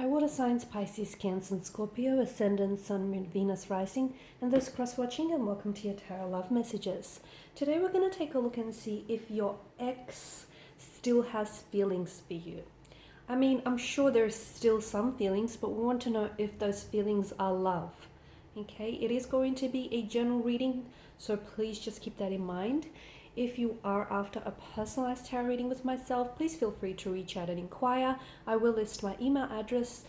Hi, water signs, Pisces, Cancer, and Scorpio, Ascendant, Sun, Moon, Venus, Rising, and those cross-watching, and welcome to your Tarot Love Messages. Today we're going to take a look and see if your ex still has feelings for you. I mean, I'm sure there's still some feelings, but we want to know if those feelings are love. Okay, it is going to be a general reading, so please just keep that in mind. If you are after a personalized tarot reading with myself, please feel free to reach out and inquire. I will list my email address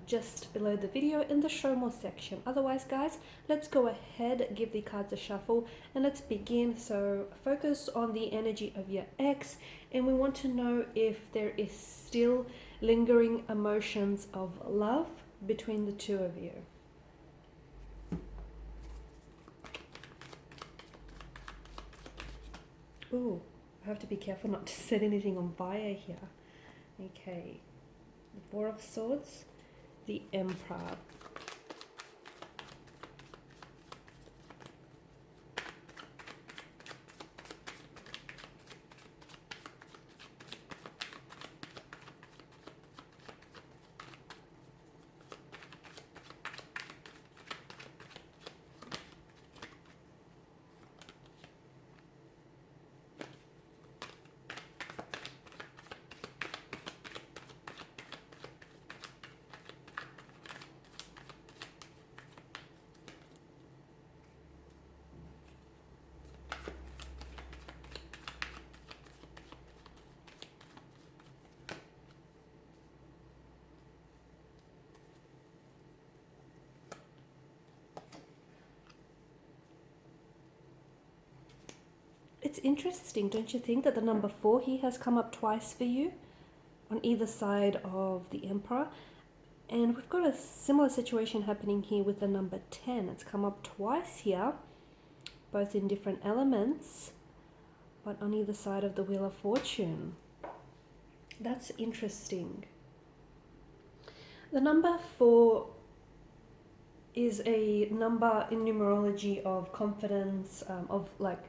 just below the video in the show more section. Otherwise, guys, let's go ahead, give the cards a shuffle, and let's begin. So focus on the energy of your ex, and we want to know if there is still lingering emotions of love between the two of you. Ooh, I have to be careful not to set anything on fire here. Okay, the Four of Swords, the Emperor. It's interesting, don't you think, that the number 4 here has come up twice for you on either side of the Emperor? And we've got a similar situation happening here with the number 10. It's come up twice here, both in different elements, but on either side of the Wheel of Fortune. That's interesting. The number 4 is a number in numerology of confidence, of like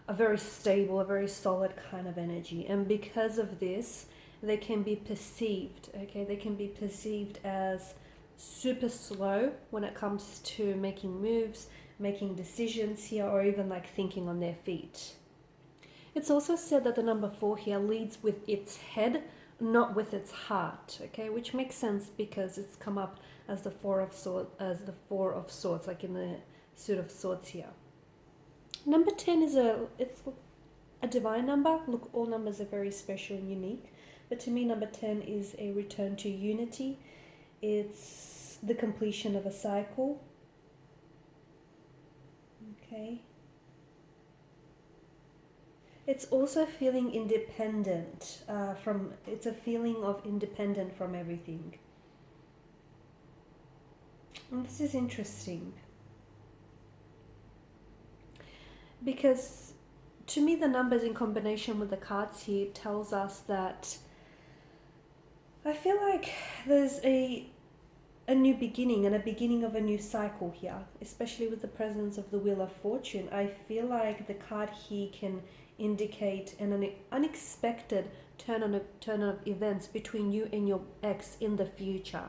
a very stable, a very solid kind of energy. And because of this, they can be perceived, okay? They can be perceived as super slow when it comes to making moves, making decisions here, or even like thinking on their feet. It's also said that the number 4 here leads with its head, not with its heart, okay? Which makes sense because it's come up as the Four of Swords, like in the suit of swords here. Number 10 is it's a divine number. Look, all numbers are very special and unique. But to me, number 10 is a return to unity. It's the completion of a cycle. Okay. It's also feeling independent it's a feeling of independent from everything. And this is interesting, because to me the numbers in combination with the cards here tells us that I feel like there's a new beginning and a beginning of a new cycle here, especially with the presence of the Wheel of Fortune. I feel like the card here can indicate an unexpected turn of events between you and your ex in the future.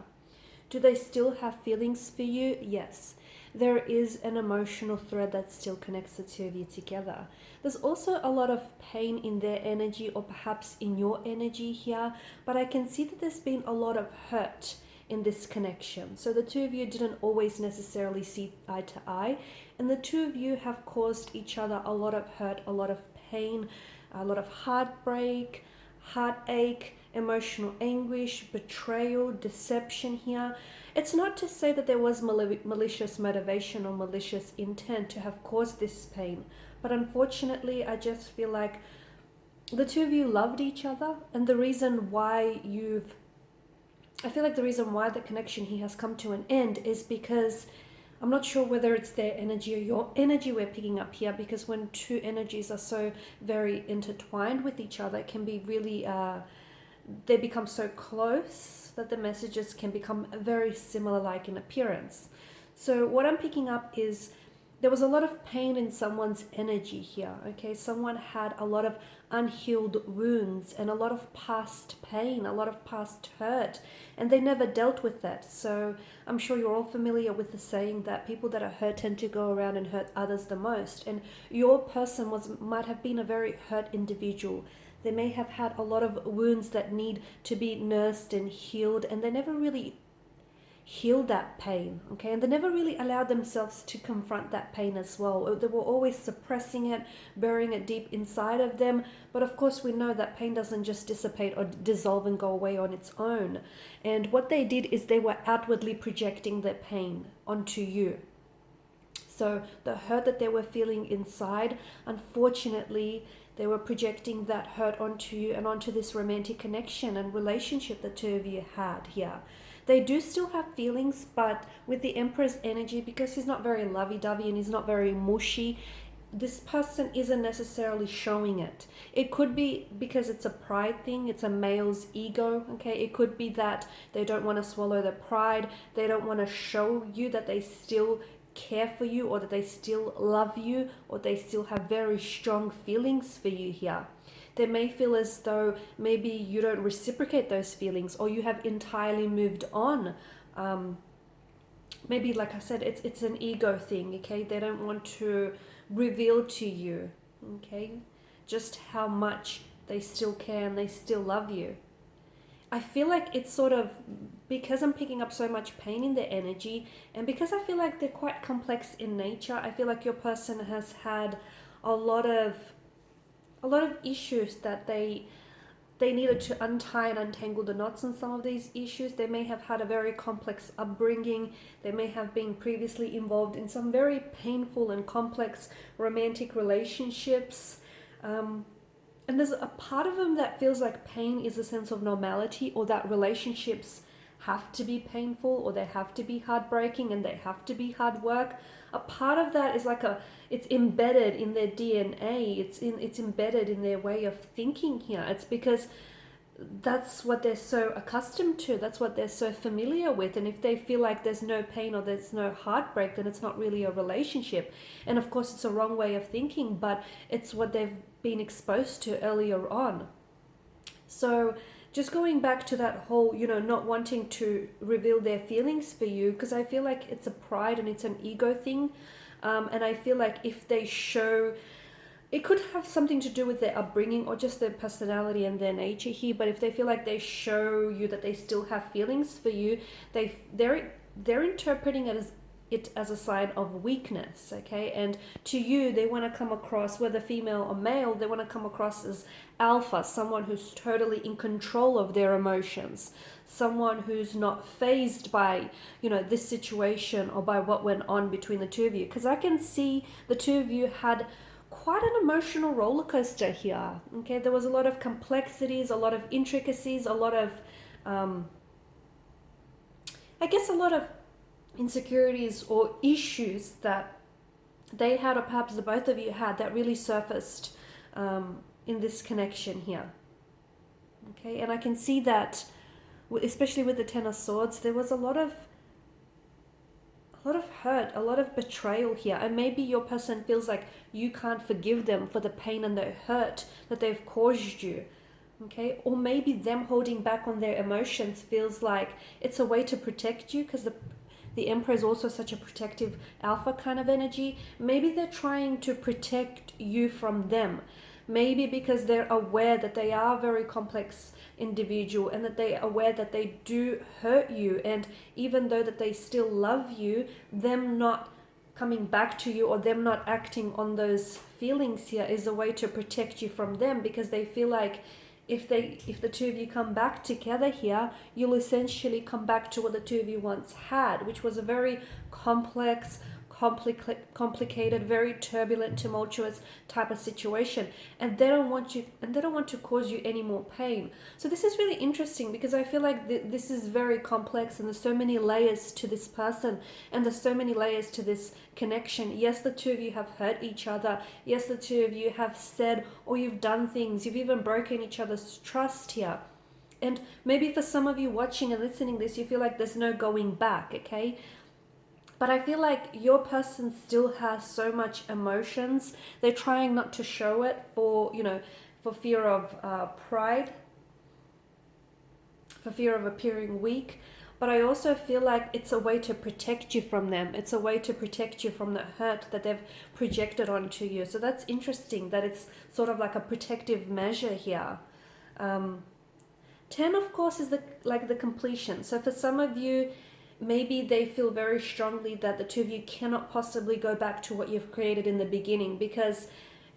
Do they still have feelings for you? Yes. There is an emotional thread that still connects the two of you together. There's also a lot of pain in their energy, or perhaps in your energy here, but I can see that there's been a lot of hurt in this connection. So the two of you didn't always necessarily see eye to eye, and the two of you have caused each other a lot of hurt, a lot of pain, a lot of heartbreak, heartache, emotional anguish, betrayal, deception here. It's not to say that there was malicious motivation or malicious intent to have caused this pain, but unfortunately I just feel like the two of you loved each other, and the reason why I feel like the reason why the connection here has come to an end is because I'm not sure whether it's their energy or your energy we're picking up here, because when two energies are so very intertwined with each other, it can be really, they become so close that the messages can become very similar like in appearance. So what I'm picking up is there was a lot of pain in someone's energy here. Okay, someone had a lot of unhealed wounds and a lot of past pain, a lot of past hurt, and they never dealt with that. So I'm sure you're all familiar with the saying that people that are hurt tend to go around and hurt others the most. And your person might have been a very hurt individual. They may have had a lot of wounds that need to be nursed and healed, and they never really healed that pain, okay? And they never really allowed themselves to confront that pain as well. They were always suppressing it, burying it deep inside of them. But of course, we know that pain doesn't just dissipate or dissolve and go away on its own. And what they did is they were outwardly projecting their pain onto you. So the hurt that they were feeling inside, unfortunately, they were projecting that hurt onto you and onto this romantic connection and relationship the two of you had here. They do still have feelings, but with the Emperor's energy, because he's not very lovey-dovey and he's not very mushy, this person isn't necessarily showing it. It could be because it's a pride thing, it's a male's ego, okay? It could be that they don't want to swallow their pride, they don't want to show you that they still care for you or that they still love you or they still have very strong feelings for you here. They may feel as though maybe you don't reciprocate those feelings or you have entirely moved on. Maybe, like I said, it's an ego thing, okay? They don't want to reveal to you, okay, just how much they still care and they still love you. I feel like it's sort of, because I'm picking up so much pain in their energy, and because I feel like they're quite complex in nature, I feel like your person has had a lot of issues that they needed to untie and untangle the knots in some of these issues. They may have had a very complex upbringing. They may have been previously involved in some very painful and complex romantic relationships. And there's a part of them that feels like pain is a sense of normality, or that relationships have to be painful, or they have to be heartbreaking, and they have to be hard work. A part of that is like it's embedded in their DNA. It's embedded in their way of thinking here. It's because that's what they're so accustomed to. That's what they're so familiar with. And if they feel like there's no pain or there's no heartbreak, then it's not really a relationship. And of course, it's a wrong way of thinking, but it's what they've been exposed to earlier on. So just going back to that whole, not wanting to reveal their feelings for you, because I feel like it's a pride and it's an ego thing. And I feel like if they show, it could have something to do with their upbringing or just their personality and their nature here. But if they feel like they show you that they still have feelings for you, they're interpreting it as a sign of weakness, okay? And to you, they want to come across, whether female or male, they want to come across as alpha, someone who's totally in control of their emotions, someone who's not fazed by, this situation or by what went on between the two of you. Because I can see the two of you had quite an emotional roller coaster here, okay? There was a lot of complexities, a lot of intricacies, a lot of, a lot of insecurities or issues that they had, or perhaps the both of you had, that really surfaced in this connection here. Okay, and I can see that, especially with the Ten of Swords, there was a lot of hurt, a lot of betrayal here, and maybe your person feels like you can't forgive them for the pain and the hurt that they've caused you. Okay, or maybe them holding back on their emotions feels like it's a way to protect you, because the Emperor is also such a protective alpha kind of energy. Maybe they're trying to protect you from them. Maybe because they're aware that they are a very complex individual and that they're aware that they do hurt you. And even though that they still love you, them not coming back to you or them not acting on those feelings here is a way to protect you from them, because they feel like if the two of you come back together here, you'll essentially come back to what the two of you once had, which was a very complex, complicated, very turbulent, tumultuous type of situation, and they don't want to cause you any more pain. So this is really interesting, because I feel like this is very complex, and there's so many layers to this person, and there's so many layers to this connection. Yes, the two of you have hurt each other. Yes, the two of you have said, or you've done things, you've even broken each other's trust here. And maybe for some of you watching and listening to this, you feel like there's no going back, okay? But I feel like your person still has so much emotions. They're trying not to show it for, for fear of pride, for fear of appearing weak. But I also feel like it's a way to protect you from them. It's a way to protect you from the hurt that they've projected onto you. So that's interesting that it's sort of like a protective measure here. 10, of course, is the completion. So for some of you, maybe they feel very strongly that the two of you cannot possibly go back to what you've created in the beginning because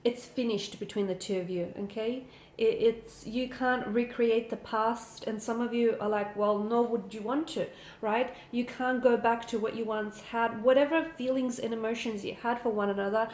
it's finished between the two of you, okay? It's you can't recreate the past, and some of you are like, well, nor would you want to, right? You can't go back to what you once had. Whatever feelings and emotions you had for one another,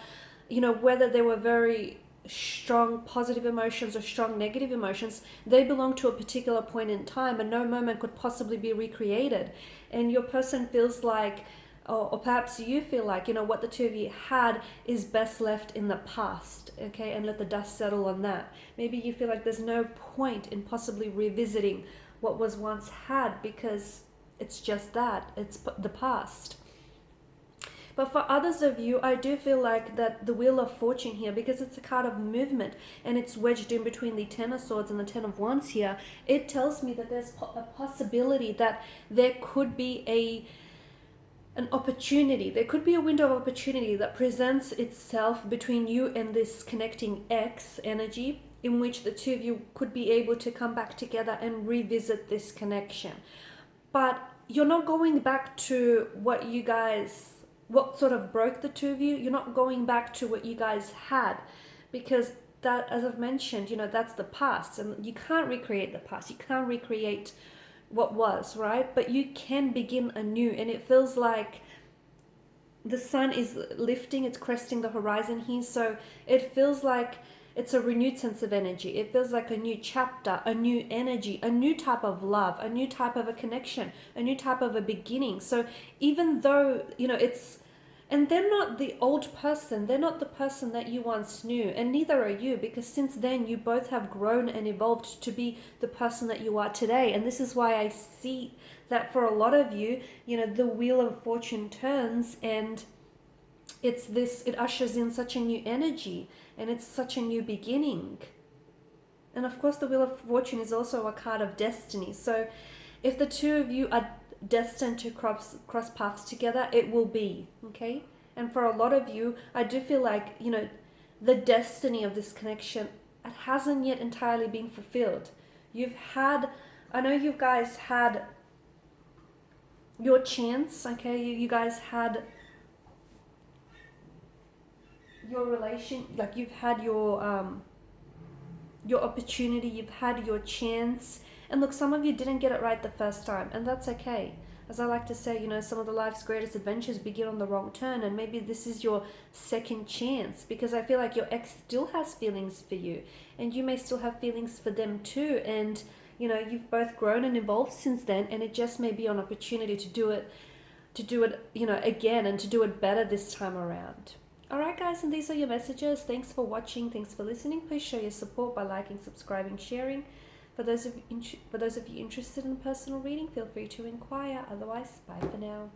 whether they were very strong positive emotions or strong negative emotions, they belong to a particular point in time, and no moment could possibly be recreated. And your person feels like, or perhaps you feel like, what the two of you had is best left in the past, okay, and let the dust settle on that. Maybe you feel like there's no point in possibly revisiting what was once had because it's just that, it's the past. But for others of you, I do feel like that the Wheel of Fortune here, because it's a card of movement and it's wedged in between the Ten of Swords and the Ten of Wands here, it tells me that there's a possibility that there could be an opportunity. There could be a window of opportunity that presents itself between you and this connecting X energy, in which the two of you could be able to come back together and revisit this connection. But you're not going back to what sort of broke the two of you. You're not going back to what you guys had, because that, as I've mentioned, that's the past, and you can't recreate the past. You can't recreate what was, right? But you can begin anew, and it feels like the sun is lifting, it's cresting the horizon here, so it feels like it's a renewed sense of energy. It feels like a new chapter, a new energy, a new type of love, a new type of a connection, a new type of a beginning. So even though, and they're not the old person, they're not the person that you once knew, and neither are you, because since then you both have grown and evolved to be the person that you are today. And this is why I see that for a lot of you, the Wheel of Fortune turns, and it ushers in such a new energy, and it's such a new beginning. And of course the Wheel of Fortune is also a card of destiny. So if the two of you are destined to cross paths together, it will be, okay? And for a lot of you, I do feel like, the destiny of this connection, it hasn't yet entirely been fulfilled. I know you guys had your chance, okay? You guys had your relation, like you've had your opportunity, you've had your chance. And look, some of you didn't get it right the first time, and that's okay. As I like to say, some of the life's greatest adventures begin on the wrong turn, and maybe this is your second chance, because I feel like your ex still has feelings for you, and you may still have feelings for them too, and you've both grown and evolved since then, and it just may be an opportunity to do it again, and to do it better this time around. Alright guys, and these are your messages. Thanks for watching, thanks for listening. Please show your support by liking, subscribing, sharing. For those of you interested in a personal reading, feel free to inquire. Otherwise, bye for now.